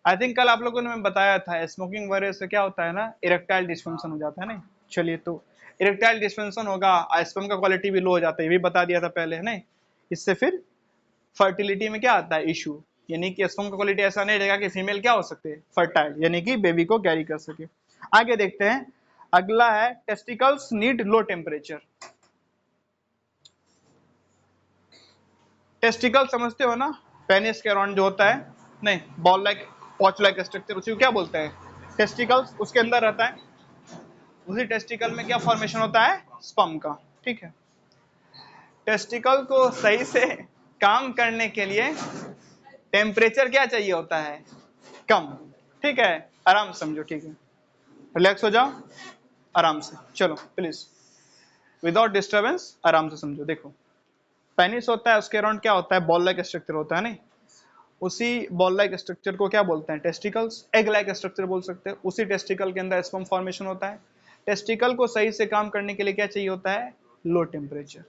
I think कल आप लोगों ने मैं बताया था स्मोकिंग वगैरह से क्या होता है ना, इरेक्टाइल डिस्फंक्शन हो जाता है ना। चलिए, तो इरेक्टाइल डिस्फंक्शन होगा, स्पर्म का क्वालिटी भी लो हो जाता है, ये भी बता दिया था पहले है ना। इससे फिर फर्टिलिटी में क्या आता है इशू, यानी कि स्पर्म का क्वालिटी ऐसा नहीं रहेगा कि फीमेल क्या हो सकते हैं फर्टाइल, यानी कि बेबी को कैरी कर सके। आगे देखते हैं, अगला है testicles need low temperature. Testicle समझते हो ना, पेनिस के अराउंड जो होता है, नहीं बॉल लाइक पॉच लाइक स्ट्रक्चर, उसी को क्या बोलते हैं टेस्टिकल्स, उसके अंदर रहता है। उसी टेस्टिकल में क्या फॉर्मेशन होता है स्पर्म का, ठीक है। टेस्टिकल को सही से काम करने के लिए टेम्परेचर क्या चाहिए होता है कम, ठीक है। आराम से समझो, ठीक है, रिलैक्स हो जाओ आराम से, चलो प्लीज विदाउट डिस्टर्बेंस आराम से समझो। देखो, पेनिस होता है, उसके अराउंड क्या होता है बॉल लाइक स्ट्रक्चर होता है नहीं, उसी बॉल लाइक स्ट्रक्चर को क्या बोलते हैं टेस्टिकल्स, एग लाइक स्ट्रक्चर बोल सकते हैं। उसी टेस्टिकल के अंदर स्पर्म फॉर्मेशन होता है। टेस्टिकल को सही से काम करने के लिए क्या चाहिए होता है लो टेम्परेचर।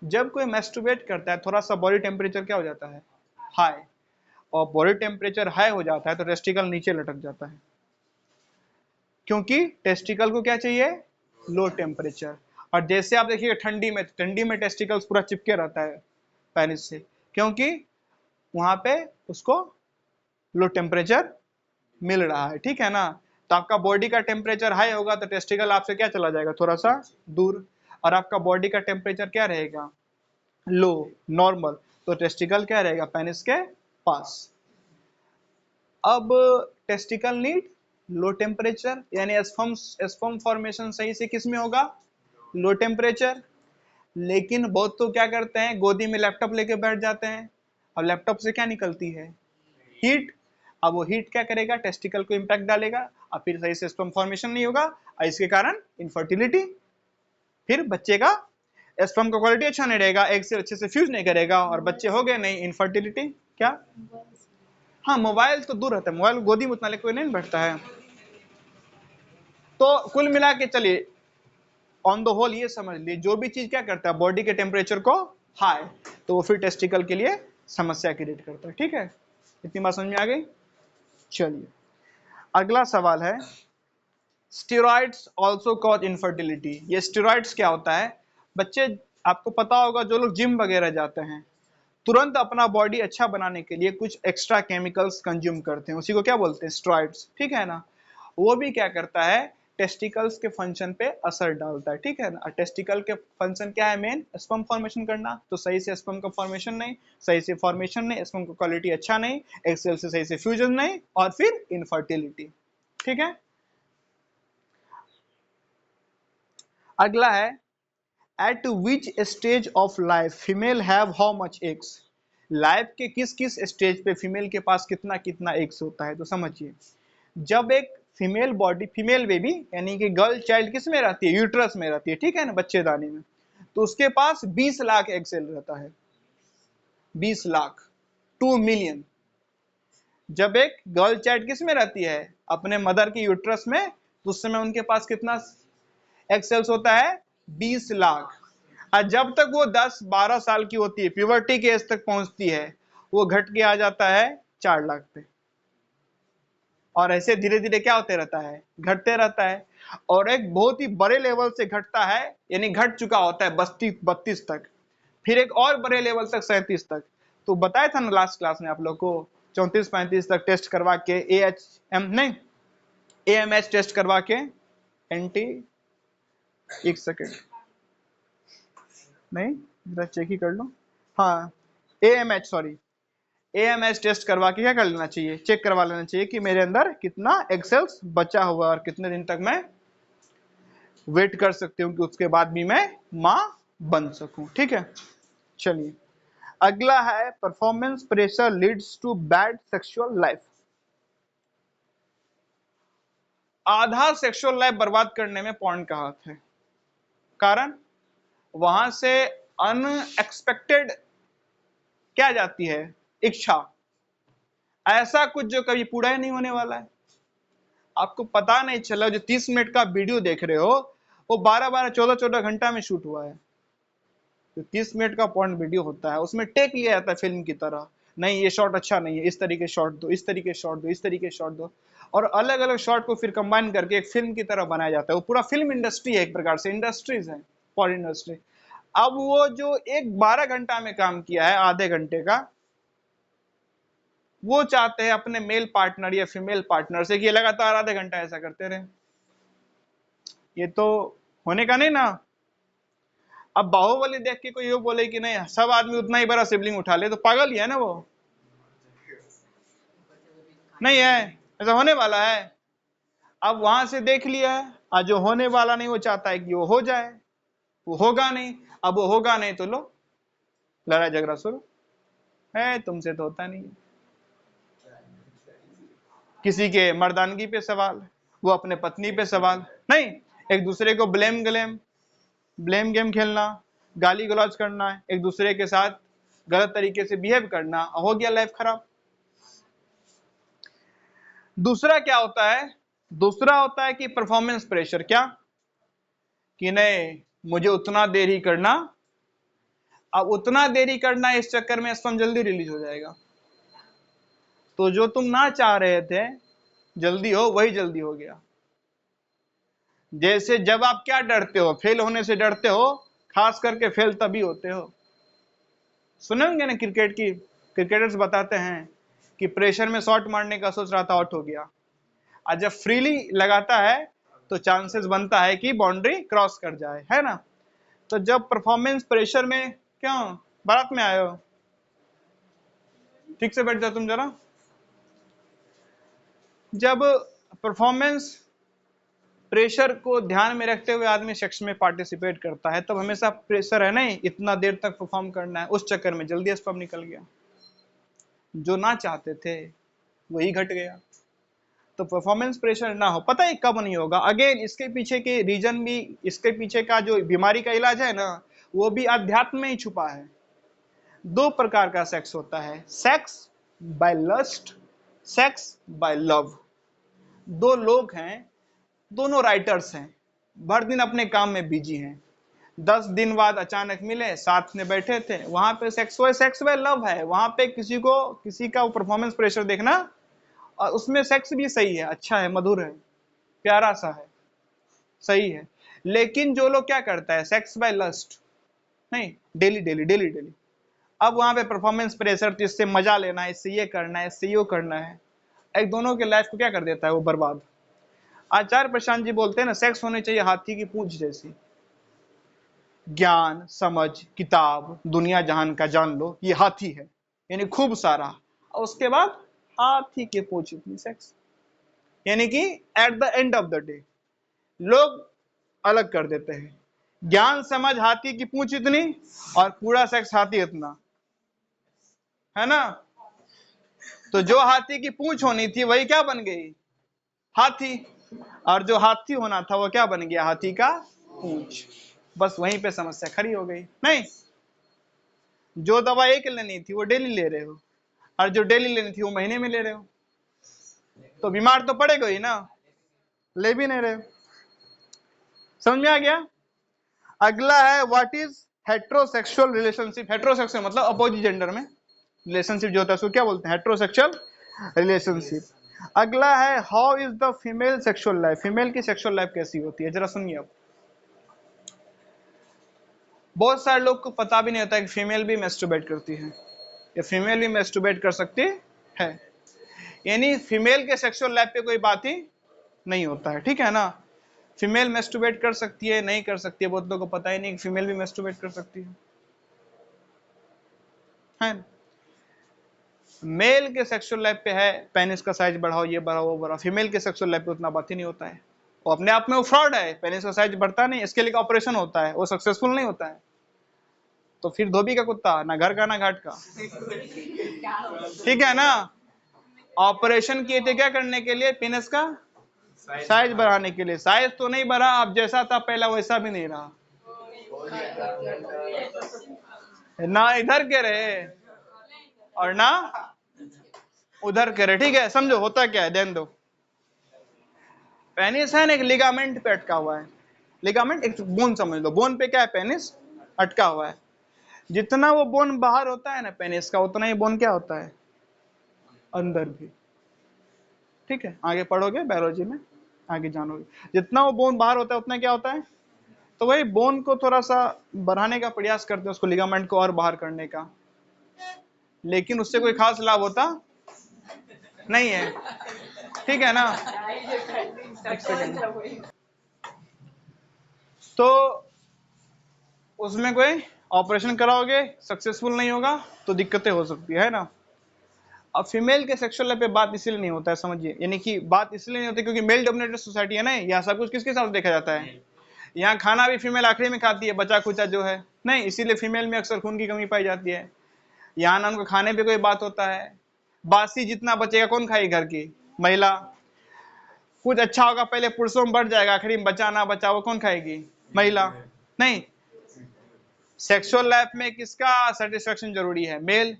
जब कोई मैस्टरबेट करता है थोड़ा सा बॉडी टेम्परेचर क्या हो जाता है हाई, और बॉडी टेम्परेचर हाई हो जाता है तो टेस्टिकल नीचे लटक जाता है, क्योंकि टेस्टिकल को क्या चाहिए लो टेम्परेचर। और जैसे आप देखिए ठंडी में टेस्टिकल्स पूरा चिपके रहता है पेनिस से, क्योंकि वहां पे उसको लो टेम्परेचर मिल रहा है, ठीक है ना। तो आपका बॉडी का टेम्परेचर हाई होगा तो टेस्टिकल आपसे क्या चला जाएगा थोड़ा सा दूर, और आपका बॉडी का टेम्परेचर क्या रहेगा लो नॉर्मल, तो टेस्टिकल क्या रहेगा पेनिस के पास। अब टेस्टिकल नीड लो टेम्परेचर, यानी स्पर्म फॉर्मेशन सही से किस में होगा लो टेम्परेचर। लेकिन बहुत तो क्या करते हैं गोदी में लैपटॉप लेके बैठ जाते हैं, और लैपटॉप से क्या निकलती है हीट। अब वो हीट क्या करेगा टेस्टिकल को इंपैक्ट डालेगा, और फिर सही से स्पर्म फॉर्मेशन नहीं होगा, और इसके कारण इनफर्टिलिटी। फिर बच्चे का स्पर्म का क्वालिटी अच्छा नहीं रहेगा, एग से अच्छे से फ्यूज नहीं करेगा, और बच्चे हो गए नहीं इनफर्टिलिटी। क्या, हाँ मोबाइल तो दूर रहता है, मोबाइल गोदी में उतना लेकर कोई नहीं बैठता है। तो कुल मिला के चलिए ऑन द होल ये समझ लीजिए, जो भी चीज क्या करता है बॉडी के टेम्परेचर को हाई, तो वो फिर टेस्टिकल के लिए समस्या क्रिएट करता है, ठीक है। इतनी बात समझ में आ गई। चलिए अगला सवाल है, स्टेरॉइड्स आल्सो कॉज इनफर्टिलिटी। ये स्टेरॉइड्स क्या होता है बच्चे, आपको पता होगा जो लोग जिम वगैरह जाते हैं तुरंत अपना बॉडी अच्छा बनाने के लिए कुछ एक्स्ट्रा केमिकल्स कंज्यूम करते हैं, उसी को क्या बोलते हैं स्टेरॉइड्स, ठीक है ना। वो भी क्या करता है टेस्टिकल्स के फंक्शन पे असर डालता है, ठीक है ना। टेस्टिकल के फंक्शन क्या है मेन स्पर्म फॉर्मेशन करना, तो सही से स्पर्म का फॉर्मेशन नहीं, सही से फॉर्मेशन नहीं, स्पर्म का क्वालिटी अच्छा नहीं, एग सेल से सही से फ्यूजन नहीं, और फिर इनफर्टिलिटी, ठीक है। अगला है, eight which stage of life female have how much eggs. Life के किस किस स्टेज पे फीमेल के पास कितना कितना एग्स होता है, तो समझिए। जब एक फीमेल बॉडी फीमेल बेबी यानी कि गर्ल चाइल्ड किस में रहती है यूट्रस में रहती है, ठीक है ना बच्चेदानी में, तो उसके पास 20 लाख एग सेल रहता है, 20 लाख 2 मिलियन। जब एक गर्ल चाइल्ड किस में रहती है अपने मदर की यूट्रस में, तो उस समय उनके पास कितना एग सेल्स होता है 20 लाख। और जब तक वो 10-12 साल की होती है प्यूबर्टी के एज तक पहुंचती है, वो घट के आ जाता है 4 लाख पे, और ऐसे धीरे धीरे क्या होते रहता है घटते रहता है, और एक बहुत ही बड़े लेवल से घटता है, यानी घट चुका होता है 32 तक, फिर एक और बड़े लेवल तक 37 तक। तो बताया था ना लास्ट क्लास में आप लोग को 34-35 तक टेस्ट करवा के AHM नहीं AMH टेस्ट करवा के एंटी, एक सेकेंड नहीं जरा चेक ही कर लो, हाँ AMH सॉरी AMH टेस्ट करवा के क्या कर लेना चाहिए चेक करवा लेना चाहिए कि मेरे अंदर कितना एग सेल्स बचा हुआ है और कितने दिन तक मैं वेट कर सकती हूँ कि उसके बाद भी मैं माँ बन सकूं, ठीक है। चलिए अगला है, performance pressure leads to bad sexual life. आधा सेक्सुअल लाइफ बर्बाद करने में पॉर्न का हाथ है। कारण वहां से अनएक्सपेक्टेड क्या जाती है इच्छा, ऐसा कुछ जो कभी पूरा ही नहीं होने वाला है। आपको पता नहीं चला जो 30 मिनट का वीडियो देख रहे हो वो 12-12 14-14 घंटा में शूट हुआ है। जो 30 मिनट का पॉर्न वीडियो होता है उसमें टेक लिया जाता है फिल्म की तरह, नहीं ये शॉट अच्छा नहीं है, इस तरीके शॉट दो, इस तरीके शॉट दो, इस तरीके शॉट दो, और अलग अलग शॉट को फिर कंबाइन करके एक फिल्म की तरह बनाया जाता है। वो पूरा फिल्म इंडस्ट्री है, एक प्रकार से इंडस्ट्रीज है, फॉर इंडस्ट्री। अब वो जो एक 12 घंटा में काम किया है आधे घंटे का, वो चाहते हैं अपने मेल पार्टनर या फीमेल पार्टनर से कि ये लगातार आधे घंटा ऐसा करते रहे। ये तो होने का नहीं ना। अब बाहुबली देख के कोई ये बोले कि नहीं सब आदमी उतना ही बड़ा शिवलिंग उठा ले, तो पागल ही है ना वो, नहीं है, ऐसा होने वाला है। अब वहां से देख लिया है, आज जो होने वाला नहीं वो चाहता है कि वो हो जाए, वो होगा नहीं। अब वो होगा नहीं तो लो लड़ाई झगड़ा शुरू है, तुमसे तो होता नहीं। किसी के मर्दानगी पे सवाल, वो अपने पत्नी पे सवाल, नहीं एक दूसरे को ब्लेम गेम खेलना, गाली गलौज करना, एक दूसरे के साथ गलत तरीके से बिहेव करना, हो गया लाइफ खराब। दूसरा क्या होता है, दूसरा होता है कि परफॉर्मेंस प्रेशर। क्या कि नहीं मुझे उतना देर ही करना, अब उतना देरी करना, इस चक्कर में स्पर्म जल्दी रिलीज हो जाएगा। तो जो तुम ना चाह रहे थे जल्दी हो, वही जल्दी हो गया। जैसे जब आप क्या डरते हो, फेल होने से डरते हो, खास करके फेल तभी होते हो। सुने होंगे ना क्रिकेट की, क्रिकेटर्स बताते हैं कि प्रेशर में शॉट मारने का सोच रहा था, आउट हो गया। और जब फ्रीली लगाता है तो चांसेस बनता है कि बाउंड्री क्रॉस कर जाए, है ना। तो जब परफॉर्मेंस प्रेशर में, क्यों बारात में आए हो, ठीक से बैठ जाओ तुम जरा। जब परफॉर्मेंस प्रेशर को ध्यान में रखते हुए आदमी सेक्स में पार्टिसिपेट करता है, तब हमेशा प्रेशर है नहीं इतना देर तक परफॉर्म करना है, उस चक्कर में जल्दी स्पर्म निकल गया। जो ना चाहते थे वही घट गया। तो परफॉर्मेंस प्रेशर ना हो, पता है कब नहीं होगा। अगेन इसके पीछे के रीजन भी, इसके पीछे का जो बीमारी का इलाज है ना, वो भी अध्यात्म में ही छुपा है। 2 प्रकार का सेक्स होता है, sex by lust, sex by love. 2 लोग हैं, दोनों राइटर्स हैं, भर दिन अपने काम में बिजी हैं, 10 दिन बाद अचानक मिले, साथ में बैठे थे, वहां पे सेक्स बाय लव है। वहां पे किसी का परफॉर्मेंस प्रेशर देखना, और उसमें सेक्स भी सही है, अच्छा है, मधुर है, प्यारा सा है, सही है। लेकिन जो लोग क्या करता है, सेक्स बाय लस्ट, नहीं डेली डेली डेली डेली, अब वहां पे परफॉर्मेंस प्रेशर, तो इससे मजा लेना है, इससे ये करना है, इससे ये करना है, एक दोनों के लाइफ को क्या कर देता है वो बर्बाद। आचार्य प्रशांत जी बोलते हैं ना, सेक्स होनी चाहिए हाथी की पूंछ जैसी, ज्ञान समझ किताब दुनिया जहान का जान लो, ये हाथी है, यानी खूब सारा, और उसके बाद हाथी के पूंछ इतनी सेक्स, यानी कि at the end of the day लोग अलग कर देते हैं, ज्ञान समझ हाथी की पूंछ इतनी और पूरा सेक्स हाथी इतना, है ना। तो जो हाथी की पूंछ होनी थी वही क्या बन गई, हाथी, और जो हाथी होना था वो क्या बन गया, हाथी का पूंछ। बस वहीं पे समस्या खड़ी हो गई। नहीं, जो दवा एक लेनी थी वो डेली ले रहे हो, और जो डेली लेनी थी वो महीने में ले रहे हो, तो बीमार तो पड़ेगा ही ना, ले भी नहीं रहे हो। समझ में आ गया। अगला है what is heterosexual relationship. Heterosexual मतलब अपोजिट जेंडर में रिलेशनशिप जो होता है उसको क्या बोलते हैं, हेट्रोसेक्सुअल रिलेशनशिप। अगला है how is the female sexual life. Female की सेक्सुअल लाइफ कैसी होती है, जरा सुनिए। अब बहुत सारे लोग को पता भी नहीं होता है कि फीमेल भी मैस्टरबेट करती है, या फीमेल भी मैस्टरबेट कर सकती है, यानी फीमेल के सेक्सुअल लाइफ पे कोई बात ही नहीं होता है, ठीक है ना। फीमेल मैस्टरबेट कर सकती है, नहीं कर सकती है, बहुत लोगों को पता ही नहीं कि फीमेल भी मैस्टरबेट कर सकती है। मेल के सेक्सुअल लाइफ पे है पेनिस का साइज बढ़ाओ, ये बढ़ाओ वो बढ़ाओ, फीमेल के सेक्सुअल लाइफ पे उतना बात ही नहीं होता है। वो अपने आप में वो फ्रॉड है, पेनिस का साइज बढ़ता नहीं, इसके लिए ऑपरेशन होता है, वो सक्सेसफुल नहीं होता है। तो फिर धोबी का कुत्ता, ना घर का ना घाट का, ठीक है ना। ऑपरेशन किए थे क्या करने के लिए, पेनिस का साइज बढ़ाने के लिए, साइज तो नहीं बढ़ा, अब जैसा था पहला वैसा भी नहीं रहा, ना इधर के रहे और ना उधर के रहे, ठीक है। समझो होता क्या है, ध्यान दो। पेनिस है ना, एक लिगामेंट पे अटका हुआ है, लिगामेंट एक बोन समझ लो, बोन पे क्या है, पेनिस अटका हुआ है। जितना वो बोन बाहर होता है ना पेनिस का, उतना ही बोन क्या होता है अंदर भी। ठीक है, आगे पढ़ोगे बायोलॉजी में, आगे जानोगे। जितना वो बोन बाहर होता है उतना क्या होता है, तो वही बोन को थोड़ा सा बढ़ाने का प्रयास करते हैं, उसको लिगामेंट को और बाहर करने का, लेकिन उससे कोई खास लाभ होता नहीं है। ठीक है ना। एक सेकंड। तो उसमें कोई ऑपरेशन कराओगे, सक्सेसफुल नहीं होगा तो दिक्कतें हो सकती है ना। अब फीमेल के सेक्सुअल लाइफ पे बात इसलिए नहीं होता है, समझिए, यानी कि बात इसलिए नहीं होती क्योंकि मेल डोमिनेटेड सोसाइटी है ना, यहाँ सब कुछ किसके साथ देखा जाता है। यहाँ खाना भी फीमेल आखिरी में खाती है, बचा खुचा जो है नहीं, इसीलिए फीमेल में अक्सर खून की कमी पाई जाती है। यहाँ ना उनको खाने पे कोई बात होता है, बासी जितना बचेगा कौन खाएगी, घर की महिला। कुछ अच्छा होगा पहले पुरुषों में बढ़ जाएगा, आखिरी में बचा ना बचा वो कौन खाएगी, महिला। नहीं, सेक्सुअल लाइफ में किसका सेटिस्फेक्शन जरूरी है, मेल।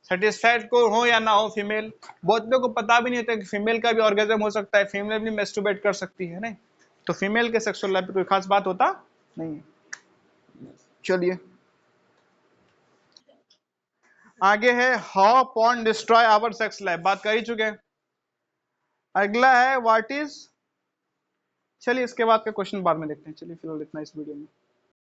सेटिस्फाइड को हो या ना हो फीमेल। बहुत लोगों को पता भी नहीं होता कि फीमेल का भी ऑर्गेजम हो सकता है, फीमेल भी मेस्टुर्बेट कर सकती है नहीं। तो फीमेल के सेक्सुअल लाइफ पे कोई खास बात होता नहीं है। चलिए आगे है, how porn destroy our sex life, बात कर ही चुके हैं। अगला है व्हाट इज, चलिए इसके बाद का क्वेश्चन बाद में देखते हैं, चलिए फिलहाल इतना इस वीडियो में।